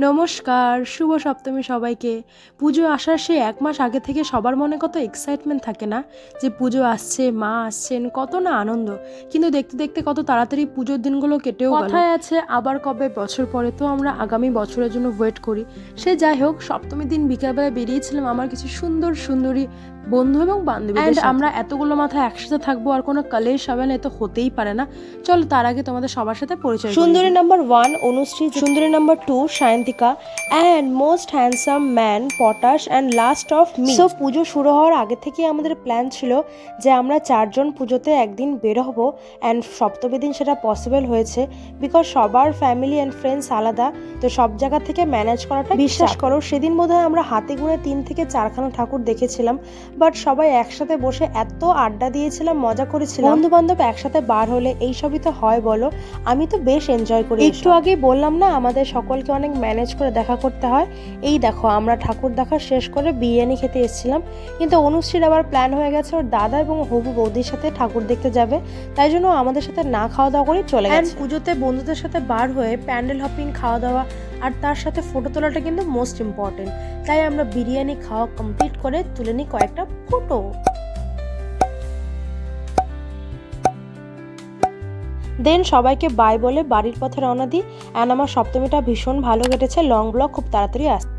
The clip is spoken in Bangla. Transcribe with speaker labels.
Speaker 1: নমস্কার, শুভ সপ্তমী সবাইকে। পুজো আসার সেই ১ মাস আগে থেকে সবার মনে কত এক্সাইটমেন্ট থাকে না, যে পুজো আসছে, মা আসছেন, কত না আনন্দ। কিন্তু দেখতে দেখতে কত তাড়াতাড়ি পুজোর দিনগুলো কেটেও গেল। কথায় আছে আবার কবে বছর পরে, তো আমরা আগামী বছরের জন্য ওয়েট করি। সে যাই হোক, সপ্তমীর দিন বিকালবেলা বেরিয়েছিলাম আমার কিছু সুন্দর সুন্দরী বন্ধু এবং বান্ধবীদের সাথে। আমরা এতগুলো মাথা একসাথে থাকবো আর কোনো কালের সাবান এত হতেই পারে না। চলো তার আগে তোমাদের সবার সাথে পরিচয়। সুন্দরী নাম্বার 1 অনুশ্রী, সুন্দরী number 2 Sayantika, and most handsome man potash, and last of me. So পুজো শুরু হওয়ার আগে থেকে আমাদের প্ল্যান ছিল যে আমরা 4 জন পুজোতে একদিন বের হবো, অ্যান্ড সপ্তমীর দিন সেটা পসিবল হয়েছে বিকজ সবার ফ্যামিলি অ্যান্ড ফ্রেন্ডস আলাদা, তো সব জায়গা থেকে ম্যানেজ করাটা, বিশ্বাস করো সেদিন বোধহয় আমরা হাতে গুনে 3 থেকে 4খানা ঠাকুর দেখেছিলাম। বাট সবাই একসাথে বসে এত আড্ডা দিয়েছিলাম, মজা করেছিলাম। বন্ধু বান্ধব একসাথে বার হলে এই সবই তো হয় বলো। আমি তো বেশ এনজয় করি। একটু আগেই বললাম না আমাদের সকলকে অনেক ম্যানেজ করে দেখা করতে হয়। এই দেখো আমরা ঠাকুর দেখা শেষ করে বিরিয়ানি খেতে এসেছিলাম, কিন্তু অনুশ্রীর আবার প্ল্যান হয়ে গেছে ওর দাদা এবং হবু বৌদির সাথে ঠাকুর দেখতে যাবে, তাই জন্য আমাদের সাথে না খাওয়া দাওয়া করে চলে গেছে। পুজোতে বন্ধুদের সাথে বার হয়ে প্যান্ডেল হপিং, খাওয়া দাওয়া আর তার সাথে ফটো তোলাটা কিন্তু মোস্ট ইম্পর্টেন্ট। তাই আমরা বিরিয়ানি খাওয়া কমপ্লিট করে তুলে নিই কয়েকটা ফটো। দেন সবাইকে বাই বলে বাড়ির পথে রওনা দিই। অ্যান্ড আমার সপ্তমীটা ভীষণ ভালো কেটেছে। লং ব্লগ খুব তাড়াতাড়ি আসছে।